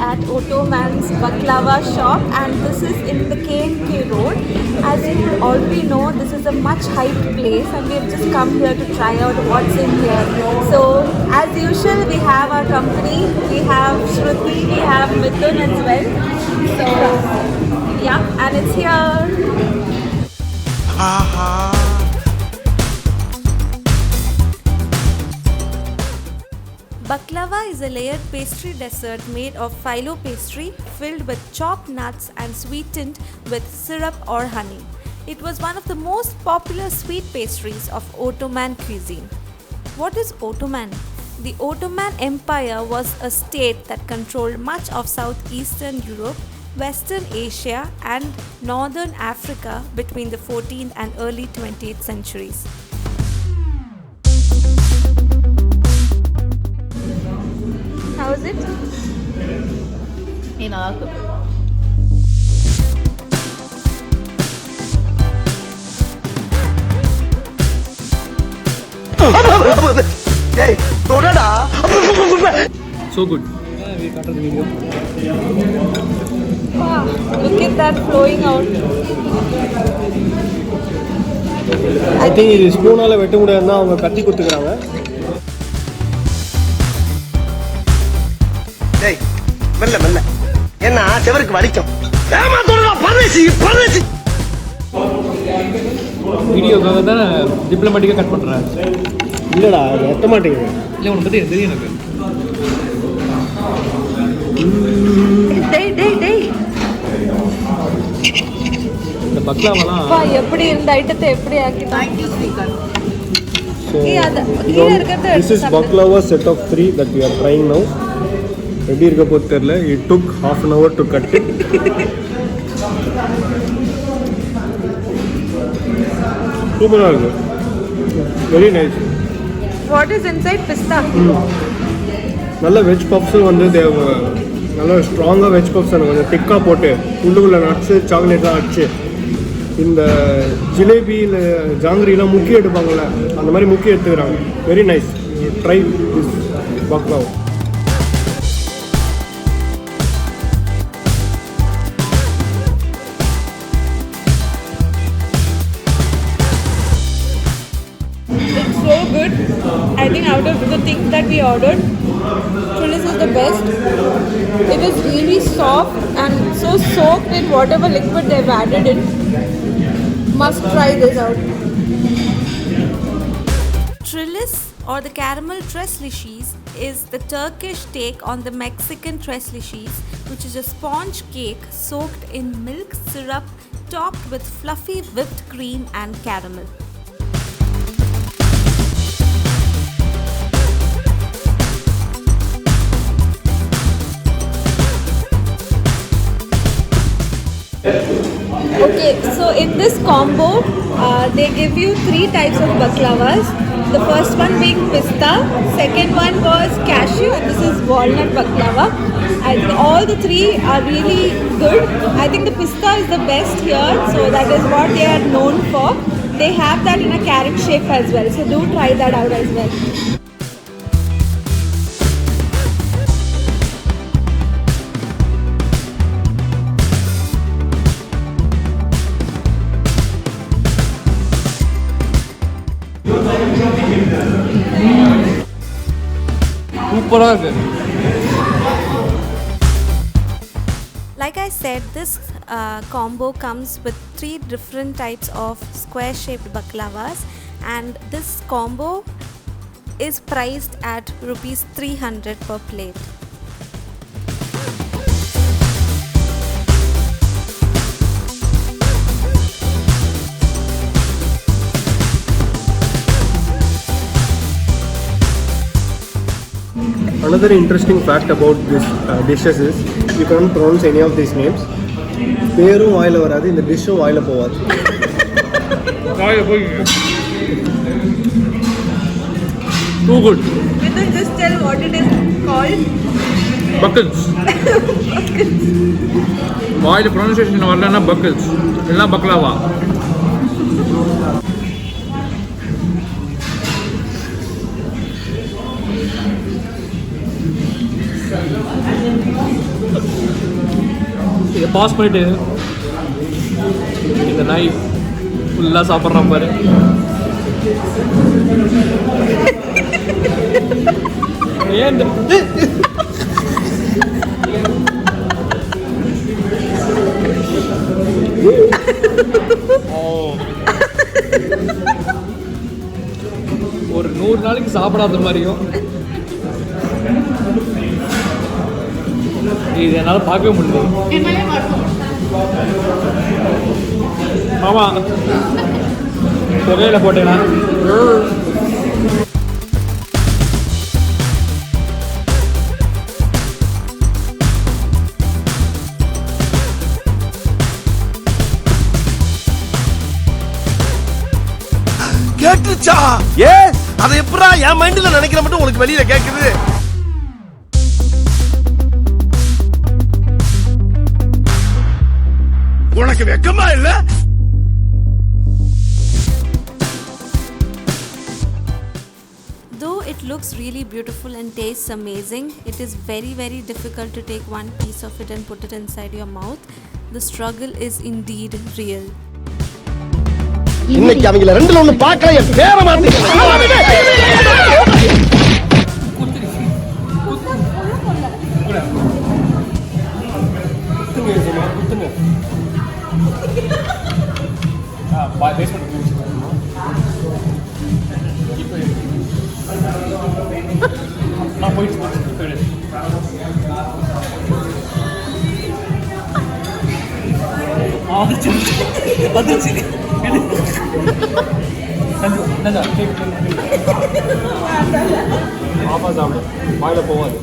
at Ottoman's Baklava shop, and this is in the K&K road. As you already know, this is a much hyped place and we have just come here to try out what's in here. So as usual, we have our company, we have Shruti, we have Mithun as well. So yeah, and it's here. Baklava is a layered pastry dessert made of phyllo pastry filled with chopped nuts and sweetened with syrup or honey. It was one of the most popular sweet pastries of Ottoman cuisine. What is Ottoman? The Ottoman Empire was a state that controlled much of southeastern Europe, Western Asia and northern Africa between the 14th and early 20th centuries. How is it? So good. Yeah, we cut the video. Wow, look at that flowing out. I think இது ஸ்பூனால வெட்ட முடியாதுன்னா அவங்க கத்தி குத்துக்கறாங்க. டேய் மெல்ல மெல்ல என்ன செவருக்கு வலிக்கும். ஏமா தோறா பரதேசி. வீடியோக்காக தான் டிப்ளமேட்டிக்கா கட் பண்றாங்க. இல்லடா அது வெட்ட மாட்டேங்குது. இல்ல உனக்கு பத்தி தெரியும் எனக்கு. டேய் இந்த பக்லாவலாம் பா எப்படி இந்த ஐட்டத்தை எப்படி ஆக்கிட்டாங்க. This is baklava set of 3 that we are trying now. எப்படி இருக்க போது தெரியல. It took half an hour to cut it. சூப்பரா இருக்கு. Very nice. What is inside pista? நல்ல வெஜ் பப்ஸும் வந்து நல்ல ஸ்ட்ராங்காக வெஜ் பப்ஸ் கொஞ்சம் திக்காக போட்டு உள்ளுக்குள்ள நட்ஸு சாக்லேட்லாம் அடிச்சு இந்த ஜிலேபியில் ஜாங்கிரிலாம் முக்கிய எடுப்பாங்கள்ல அந்த மாதிரி முக்கிய எடுத்துக்கிறாங்க. Very nice. Try this baklava. It's so good. I think out of the things that we ordered, Trillis is the best. It is really soft and so soaked in whatever liquid they've added in. Must try this out. Trillis or the caramel tres leches is the Turkish take on the Mexican tres leches, which is a sponge cake soaked in milk syrup topped with fluffy whipped cream and caramel. Okay, so in this combo, they give you 3 types of baklavas. The first one being pista, second one was cashew, and this is walnut baklava. I think all the 3 are really good. I think the pista is the best here, so that is what they are known for. They have that in a carrot shape as well, so do try that out as well. சூப்பராக இருக்கு. Like I said, this combo comes with 3 different types of square shaped baklavas, and this combo is priced at rupees 300 per plate. Another interesting fact about this dishes is you can't pronounce any of these names. பேரும் வாயில வராது, இந்த டிஷ்ஷும் வாயில போகாது. Too good. Mithun, just tell what it is called. Buckles. வாயில pronunciation வரலன்னா buckles இல்லனா baklava. இதை பாஸ் பண்ணிட்டு இந்த நாய் ஃபுல்லாக சாப்பிட்றான் பாரு. ஏன் ஒரு 100 நாளைக்கு சாப்பிடாத மாதிரியும் இது என்னால் பார்க்கவே முடியல. ஆமாம், புகையில போட்டேன்னா கேட்டுச்சா? அதை எப்படா என் மைண்ட்ல நினைக்கிற மட்டும் உங்களுக்கு வெளியில கேக்குது? உனக்கு வெக்கமா இல்ல? Though it looks really beautiful and tastes amazing, it is very difficult to take one piece of it and put it inside your mouth. The struggle is indeed real. இன்னைக்கு அவங்கள ரெண்டுல ஒண்ணு பார்க்கல, என் பேர மாத்தீங்க. நான் போயிட்டு பாப்பா சாப்பிடு, வாயில போவாது.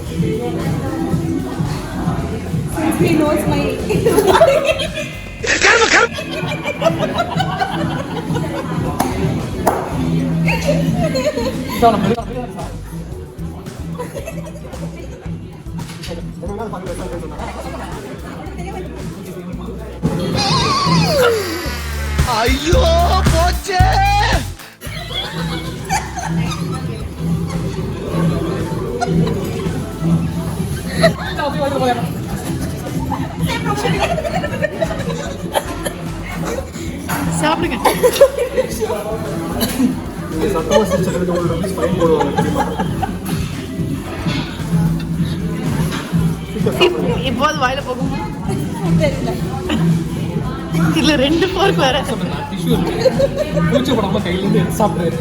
ஐயோ போச்சே. சாப்பிடுங்க. சத்தமா சிரிச்சதுக்கு ₹1 ஃபைன் போடுவாங்க தெரியுமா? இப்போது வாயில போகும். இதுல 2 போர்க் வேற. டிஷ்யூ பூச்சி போடாம கையில இருந்து எடுத்து சாப்பிடுறாரு.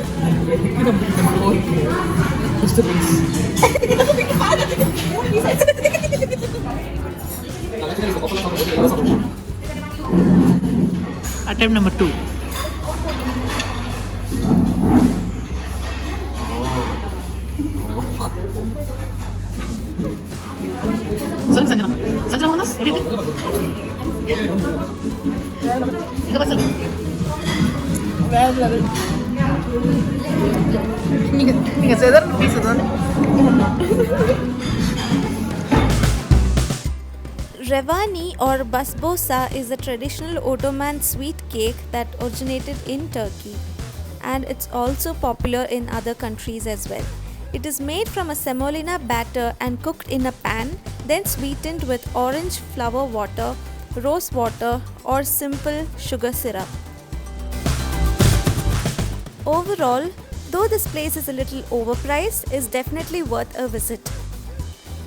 Attempt number 2. சொல்லுங்க சஞ்சனா. சஞ்சனா வாங்க. இங்க பாரு. வேற லெவல். நீங்க செதர் பீஸ் தானே. Revani or basbosa is a traditional Ottoman sweet cake that originated in Turkey, and it's also popular in other countries as well. It is made from a semolina batter and cooked in a pan, then sweetened with orange flower water, rose water, or simple sugar syrup. Overall, though this place is a little overpriced, it's definitely worth a visit.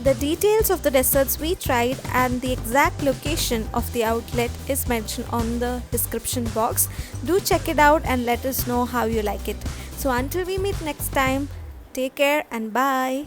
The details of the desserts we tried and the exact location of the outlet is mentioned on the description box. Do check it out and let us know how you like it. So until we meet next time, take care and bye.